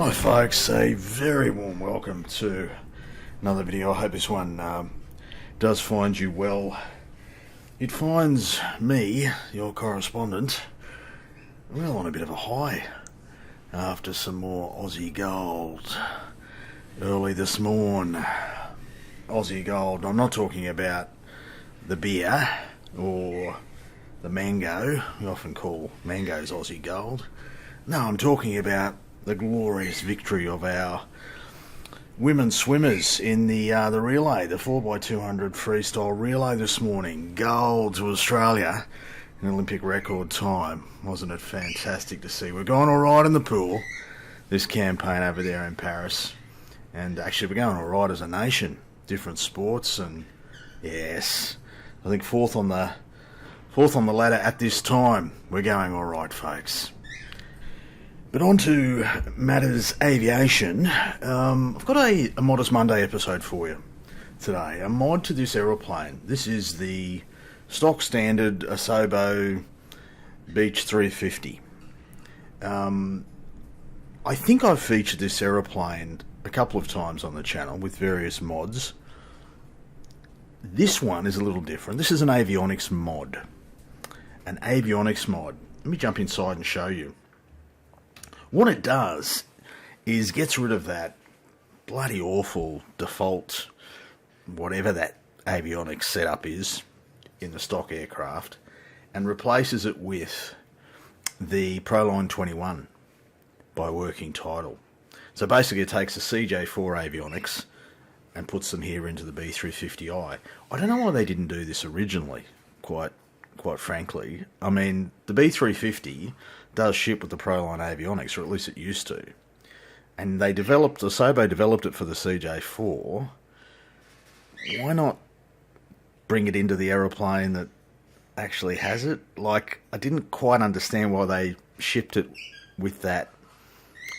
Hi folks, a very warm welcome to another video. I hope this one does find you well. It finds me, your correspondent, well on a bit of a high after some more Aussie gold early this morn. Aussie gold, I'm not talking about the beer or the mango. We often call mangoes Aussie gold. No, I'm talking about the glorious victory of our women swimmers in the relay, the 4x200 freestyle relay this morning. Gold to Australia, an Olympic record time. Wasn't it fantastic to see? We're going all right in the pool, this campaign over there in Paris. And actually we're going all right as a nation. Different sports, and yes, I think fourth on the ladder at this time. We're going all right, folks. But on to matters aviation. I've got a Modest Monday episode for you today. A mod to this aeroplane. This is the stock standard Asobo B350. I think I've featured this aeroplane a couple of times on the channel with various mods. This one is a little different. This is an avionics mod. An avionics mod. Let me jump inside and show you. What it does is gets rid of that bloody awful default, whatever that avionics setup is in the stock aircraft, and replaces it with the PL21 by working title. So basically it takes the CJ4 avionics and puts them here into the B350i. I don't know why they didn't do this originally, quite frankly. I mean, the B350 does ship with the Proline avionics, or at least it used to. And Asobo developed it for the CJ4. Why not bring it into the aeroplane that actually has it? Like, I didn't quite understand why they shipped it with that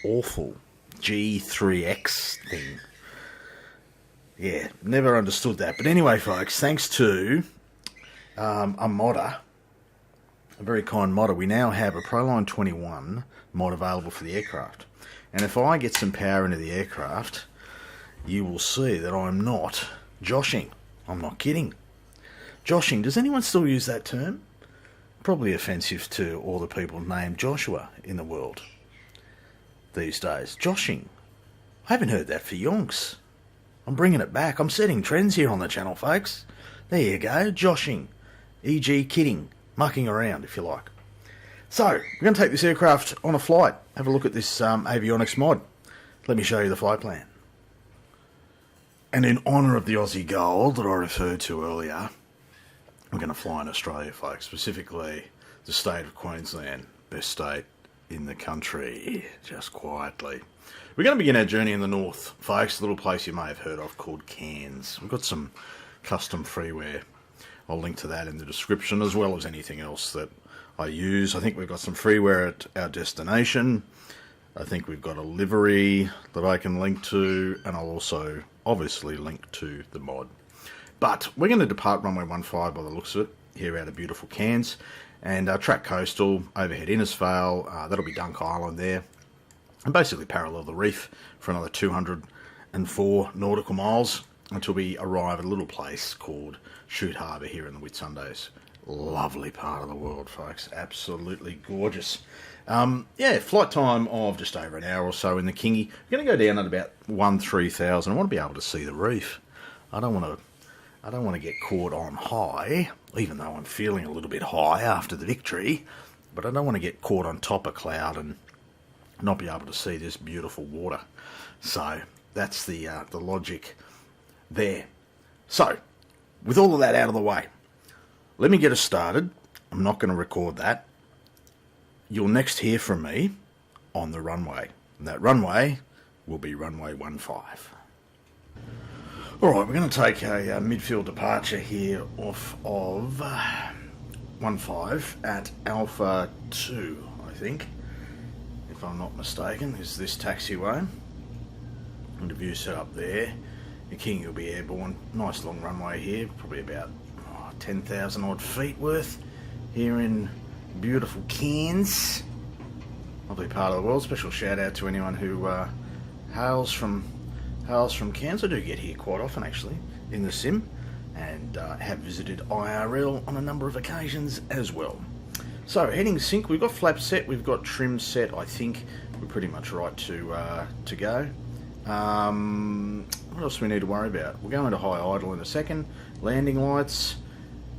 awful G3X thing. Yeah, never understood that. But anyway, folks, thanks to a modder, a very kind modder, we now have a Proline 21 mod available for the aircraft. And if I get some power into the aircraft, you will see that I'm not joshing. I'm not kidding. Joshing, does anyone still use that term? Probably offensive to all the people named Joshua in the world these days. Joshing. I haven't heard that for yonks. I'm bringing it back. I'm setting trends here on the channel, folks. There you go, joshing. E.g. kidding. Mucking around, if you like. So, we're going to take this aircraft on a flight. Have a look at this avionics mod. Let me show you the flight plan. And in honour of the Aussie gold that I referred to earlier, we're going to fly in Australia, folks. Specifically, the state of Queensland. Best state in the country. Just quietly. We're going to begin our journey in the north, folks. A little place you may have heard of called Cairns. We've got some custom freeware. I'll link to that in the description, as well as anything else that I use. I think we've got some freeware at our destination. I think we've got a livery that I can link to, and I'll also obviously link to the mod. But we're going to depart runway 15 by the looks of it, here out of beautiful Cairns, and track coastal, overhead Innisfail, that'll be Dunk Island there, and basically parallel the reef for another 204 nautical miles, until we arrive at a little place called Shute Harbour here in the Whitsundays. Lovely part of the world, folks. Absolutely gorgeous. Yeah, flight time of just over an hour or so in the Kingy. We're going to go down at about 3,000. I want to be able to see the reef. I don't want to get caught on high, even though I'm feeling a little bit high after the victory. But I don't want to get caught on top of cloud and not be able to see this beautiful water. So that's the logic there. So, with all of that out of the way, let me get us started. I'm not going to record that. You'll next hear from me on the runway. And that runway will be runway 15. Alright, we're going to take a midfield departure here off of 15 at Alpha 2, I think. If I'm not mistaken, is this taxiway. And the view set up there. The Kingy will be airborne. Nice long runway here, probably about 10,000 odd feet worth here in beautiful Cairns. lovely part of the world. Special shout out to anyone who hails from Cairns. I do get here quite often actually in the sim, and have visited IRL on a number of occasions as well. So heading sync, we've got flaps set, we've got trim set. I think we're pretty much right to go. What else do we need to worry about? We'll go into high idle in a second. Landing lights,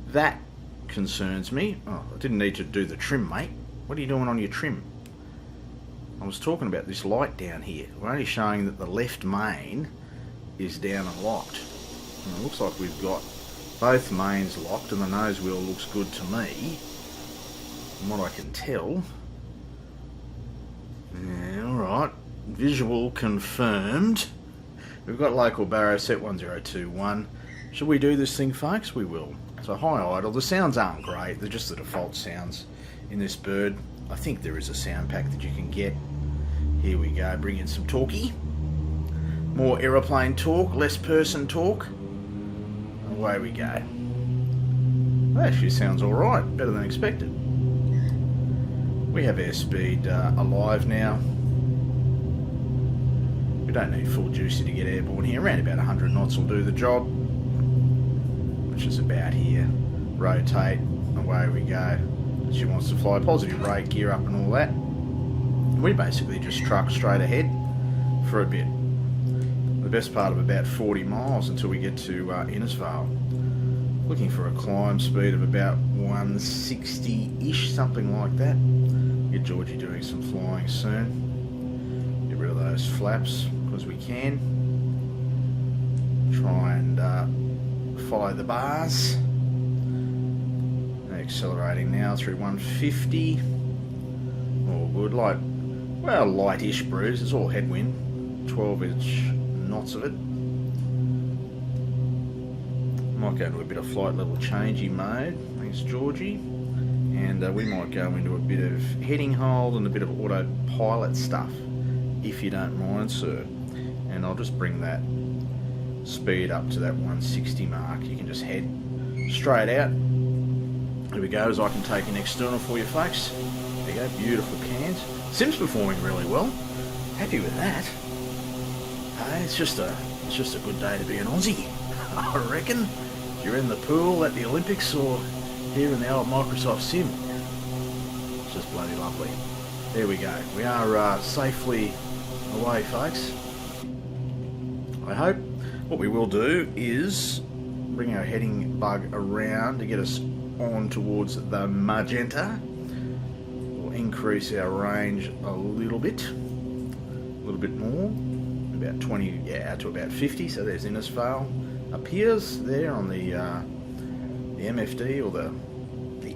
that concerns me. Oh, I didn't need to do the trim, mate. What are you doing on your trim? I was talking about this light down here. We're only showing that the left main is down and locked. And it looks like we've got both mains locked, and the nose wheel looks good to me, from what I can tell. Yeah, alright. Visual confirmed. We've got local barrow set 1021. Should we do this thing, folks? We will. So high idle. The sounds aren't great. They're just the default sounds in this bird. I think there is a sound pack that you can get. Here we go. Bring in some talkie. More aeroplane talk, less person talk. Away we go. That actually sounds alright. Better than expected. We have airspeed alive now. We don't need full juicy to get airborne here. Around about 100 knots will do the job, which is about here. Rotate, away we go. She wants to fly. Positive rate, gear up and all that. We basically just truck straight ahead for a bit. The best part of about 40 miles until we get to Innisfail. Looking for a climb speed of about 160-ish, something like that. Get Georgie doing some flying soon. Get rid of those flaps because we can. Try and follow the bars. Accelerating now through 150. All good. Lightish breeze. It's all headwind. 12-inch knots of it. Might go into a bit of flight level changey mode. Thanks, Georgie. And we might go into a bit of heading hold and a bit of autopilot stuff, if you don't mind, sir. And I'll just bring that speed up to that 160 mark. You can just head straight out. Here we go, as I can take an external for you folks. There you go, beautiful cans. Sim's performing really well. Happy with that. Hey, it's just a good day to be an Aussie, I reckon. If you're in the pool at the Olympics or here in the old Microsoft Sim. It's just bloody lovely. There we go. We are safely away, folks. I hope. What we will do is bring our heading bug around to get us on towards the magenta. We'll increase our range a little bit more, about 20, yeah, to about 50. So there's Innisfail appears there on the MFD or the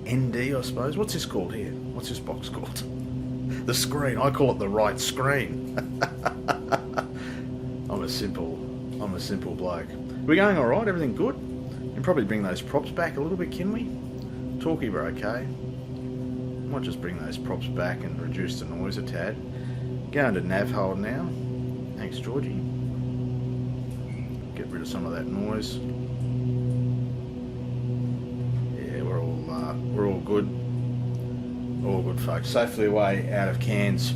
ND, I suppose. What's this called here? What's this box called? The screen. I call it the right screen. I'm a simple bloke. We're going all right. Everything good. You can probably bring those props back a little bit, can we? Talkie, we're okay. Might just bring those props back and reduce the noise a tad. Going to nav hold now. Thanks, Georgie. Get rid of some of that noise. Yeah, we're all good. All good, folks. Safely away out of Cairns.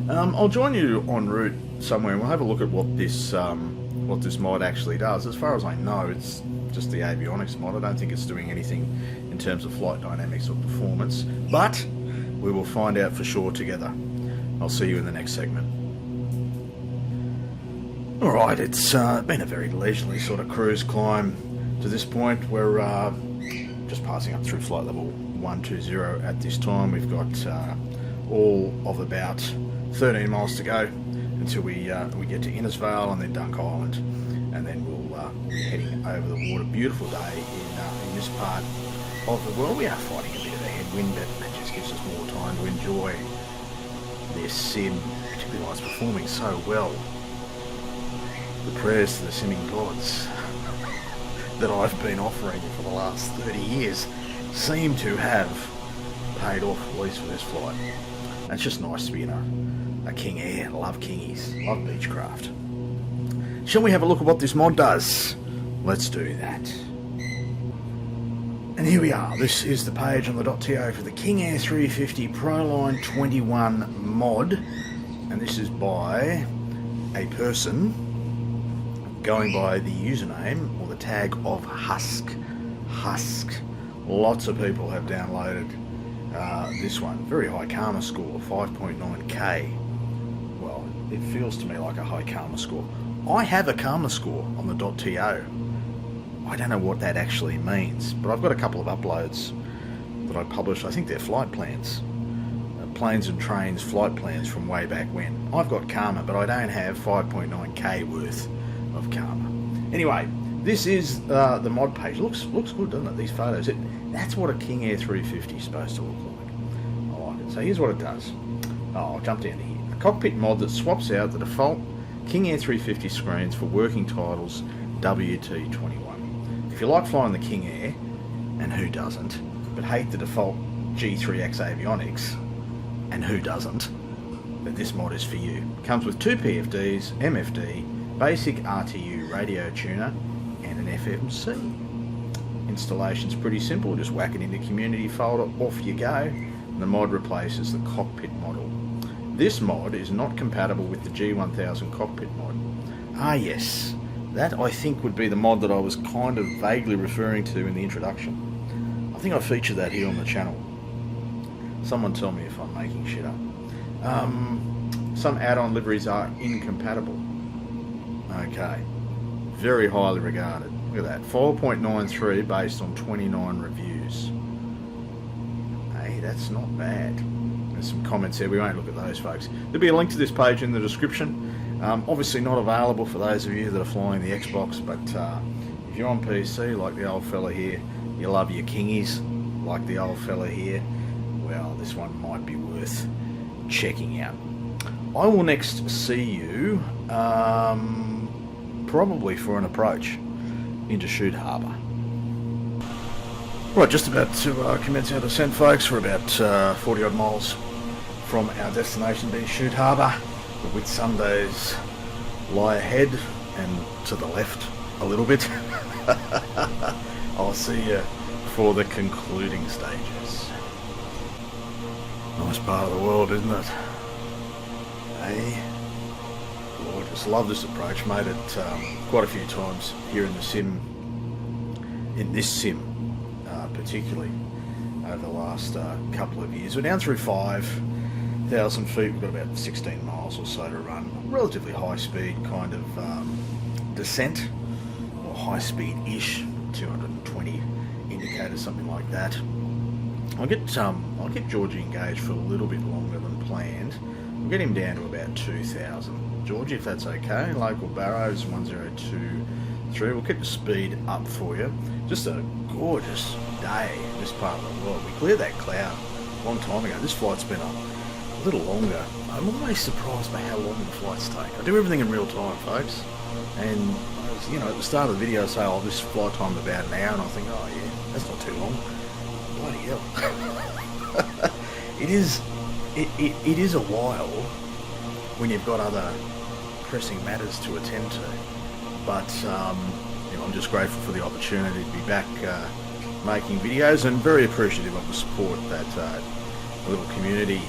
I'll join you en route somewhere, and we'll have a look at what this mod actually does. As far as I know, it's just the avionics mod. I don't think it's doing anything in terms of flight dynamics or performance, but we will find out for sure together. I'll see you in the next segment. Alright, it's been a very leisurely sort of cruise climb to this point. We're just passing up through flight level 120 at this time. We've got all of about 13 miles to go until we get to Innisfail and then Dunk Island, and then we'll be heading over the water. Beautiful day in this part of the world. We are fighting a bit of a headwind, but that just gives us more time to enjoy this sim, particularly while it's performing so well. The prayers to the simming gods that I've been offering for the last 30 years seem to have paid off, at least for this flight. And it's just nice to be in a King Air. I love Kingies, love Beechcraft. Shall we have a look at what this mod does? Let's do that. And here we are. This is the page on the .to for the Kingy 350 Proline 21 mod, and this is by a person going by the username or the tag of Husk. Lots of people have downloaded this one. Very high karma score, 5.9k. Well, it feels to me like a high karma score. I have a karma score on the .to. I don't know what that actually means, but I've got a couple of uploads that I published. I think they're flight plans. Planes and trains flight plans from way back when. I've got karma, but I don't have 5.9k worth of karma. Anyway, this is the mod page. Looks good, doesn't it? These photos. That's what a Kingy 350 is supposed to look like. I like it. So here's what it does. I'll jump down to here. A cockpit mod that swaps out the default Kingy 350 screens for working titles WT21. If you like flying the King Air, and who doesn't, but hate the default G3X avionics, and who doesn't, then this mod is for you. Comes with 2 PFDs, MFD, basic RTU radio tuner, and an FMC. Installation's pretty simple, just whack it into community folder, off you go, and the mod replaces the cockpit model. This mod is not compatible with the G1000 cockpit mod. Ah yes, that I think would be the mod that I was kind of vaguely referring to in the introduction. I think I featured that here on the channel. Someone tell me if I'm making shit up. Some add-on liveries are incompatible. Okay. Very highly regarded. Look at that. 4.93 based on 29 reviews. Hey, that's not bad. There's some comments there. We won't look at those, folks. There'll be a link to this page in the description. Obviously not available for those of you that are flying the Xbox, but if you're on PC, like the old fella here, you love your Kingies, like the old fella here, well, this one might be worth checking out. I will next see you probably for an approach into Chute Harbour. Right, just about to commence our descent, folks. We're about 40 odd miles from our destination being Chute Harbour. The Whitsundays lie ahead and to the left a little bit. I'll see you for the concluding stages. Nice part of the world, isn't it? Hey, gorgeous. Love this approach. Made it quite a few times here in the sim. In this sim, particularly over the last couple of years. We're down through 5,000 feet. We've got about 16 miles or so to run. Relatively high speed kind of descent, or high speed-ish, 220 indicators, something like that. I'll get Georgie engaged for a little bit longer than planned. We'll get him down to about 2,000. Georgie, if that's okay. Local Barrows 1023. We'll keep the speed up for you. Just a gorgeous day in this part of the world. We cleared that cloud a long time ago. This flight's been a little longer. I'm always surprised by how long the flights take. I do everything in real time, folks. And I was, at the start of the video I say, this flight time's about an hour, and I think, oh yeah, that's not too long. Bloody hell. It is a while when you've got other pressing matters to attend to. But I'm just grateful for the opportunity to be back making videos, and very appreciative of the support that the little community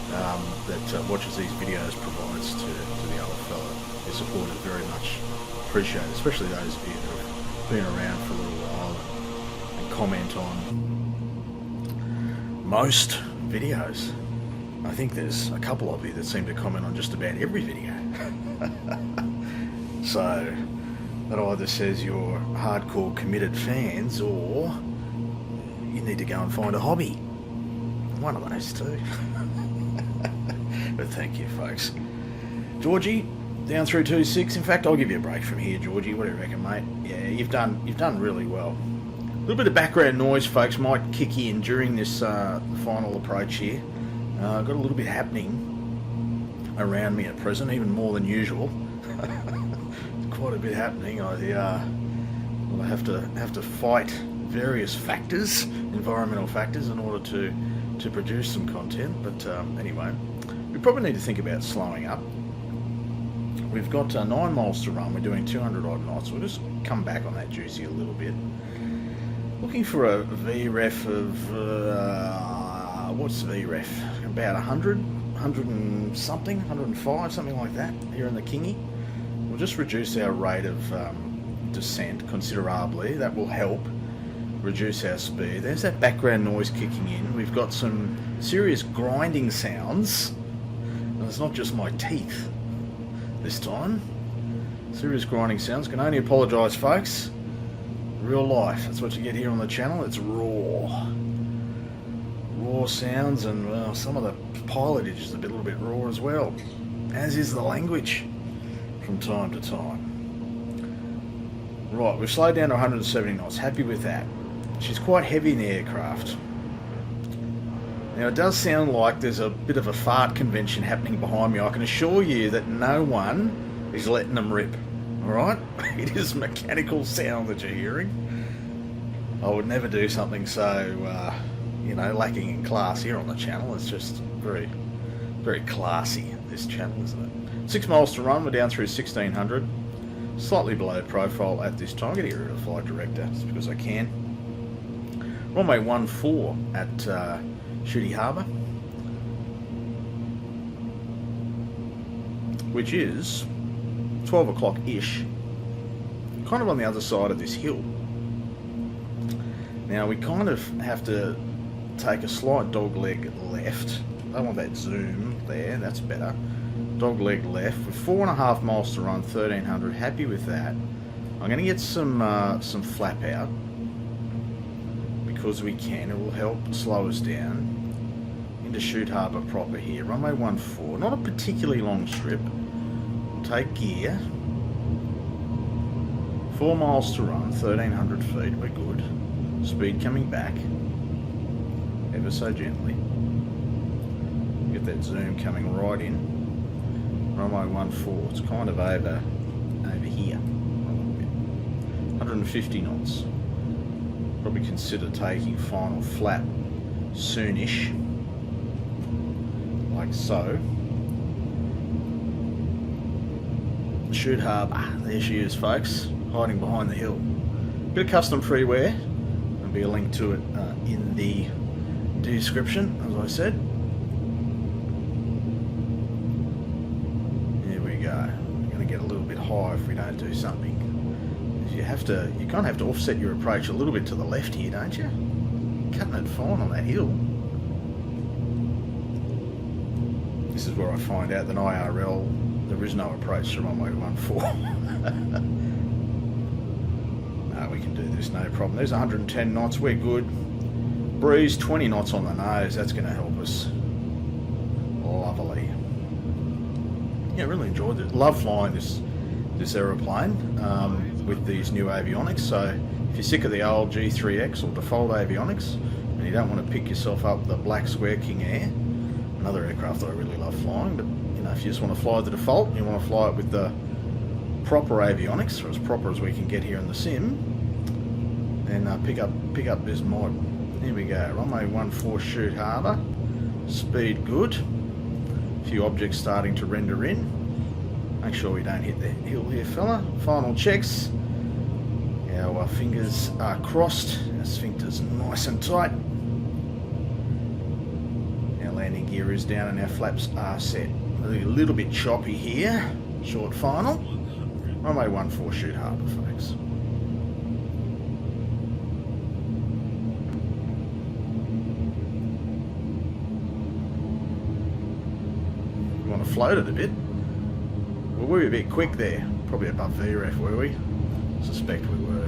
that watches these videos provides to the old fella. Your support is very much appreciated, especially those of you that have been around for a little while and comment on most videos. I think there's a couple of you that seem to comment on just about every video. So that either says you're hardcore committed fans, or you need to go and find a hobby. One of those two. But thank you, folks. Georgie, down through 2.6. In fact, I'll give you a break from here, Georgie. What do you reckon, mate? Yeah, you've done really well. A little bit of background noise, folks, might kick in during this final approach here. Got a little bit happening around me at present, even more than usual. Quite a bit happening. I have to fight various factors, environmental factors, in order to produce some content. But anyway, we probably need to think about slowing up. We've got 9 miles to run. We're doing 200 odd knots. We'll just come back on that juicy a little bit. Looking for a VREF of, what's VREF? About 100 and something, 105, something like that, here in the Kingy. We'll just reduce our rate of descent considerably. That will help reduce our speed. There's that background noise kicking in. We've got some serious grinding sounds. And it's not just my teeth this time. Serious grinding sounds. Can only apologise, folks. Real life. That's what you get here on the channel. It's raw. Raw sounds, and well, some of the pilotage is a little bit raw as well. As is the language from time to time. Right, we've slowed down to 170 knots. Happy with that. She's quite heavy in the aircraft. Now, it does sound like there's a bit of a fart convention happening behind me. I can assure you that no one is letting them rip. Alright? It is mechanical sound that you're hearing. I would never do something so, you know, lacking in class here on the channel. It's just very, very classy, this channel, isn't it? 6 miles to run. We're down through 1600. Slightly below profile at this time. I'm going to get rid of the flight director just because I can. Runway 14 at Shooty Harbour, which is 12 o'clock-ish, kind of on the other side of this hill. Now we kind of have to take a slight dogleg left. I don't want that zoom there, that's better. Dogleg left with 4.5 miles to run, 1300. Happy with that. I'm going to get some flap out because we can. It will help slow us down into Shoot Harbour proper here. Runway 14, not a particularly long strip. We'll take gear. 4 miles to run, 1300 feet. We're good. Speed coming back ever so gently. Get that zoom coming right in. Runway 14, it's kind of over here a little bit. 150 knots. Probably consider taking final flap soonish, like so. Shoot Harbour, there she is, folks, hiding behind the hill. Bit of custom freeware. There'll be a link to it in the description, as I said. We're going to get a little bit high if we don't do something. You kind of have to offset your approach a little bit to the left here, don't you? Cutting it fine on that hill. This is where I find out that IRL, there is no approach to runway 14. No, we can do this, no problem. There's 110 knots, we're good. Breeze, 20 knots on the nose, that's going to help us. Lovely. Yeah, really enjoyed it. Love flying this aeroplane with these new avionics. So if you're sick of the old G3X or default avionics and you don't want to pick yourself up the Black Square King Air, another aircraft that I really love flying, but you know, if you just want to fly the default and you want to fly it with the proper avionics, or as proper as we can get here in the sim, then pick up this mod. Here we go. Runway 14 Shoot Harbour. Speed good. A few objects starting to render in. Make sure we don't hit the hill here, fella. Final checks. Our fingers are crossed. Our sphincter's nice and tight. Our landing gear is down and our flaps are set. A little bit choppy here. Short final. Runway 14 Shoot Harbour, folks. We want to float it a bit. Well, we were a bit quick there. Probably above VREF, were we? Suspect we were.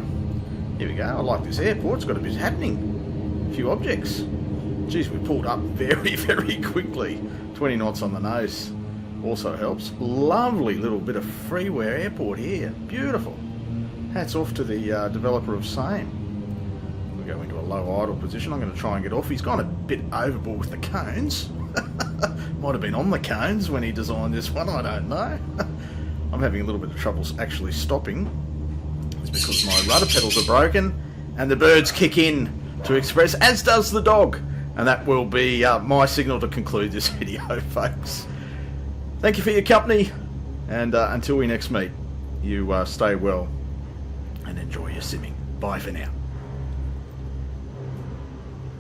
Here we go. I like this airport. It's got a bit happening. A few objects. Geez, we pulled up very, very quickly. 20 knots on the nose also helps. Lovely little bit of freeware airport here. Beautiful. Hats off to the developer of same. We'll go into a low idle position. I'm going to try and get off. He's gone a bit overboard with the cones. Might have been on the cones when he designed this one. I don't know. I'm having a little bit of trouble actually stopping. It's because my rudder pedals are broken and the birds kick in to express, as does the dog. And that will be my signal to conclude this video, folks. Thank you for your company, and until we next meet, you stay well and enjoy your simming. Bye for now.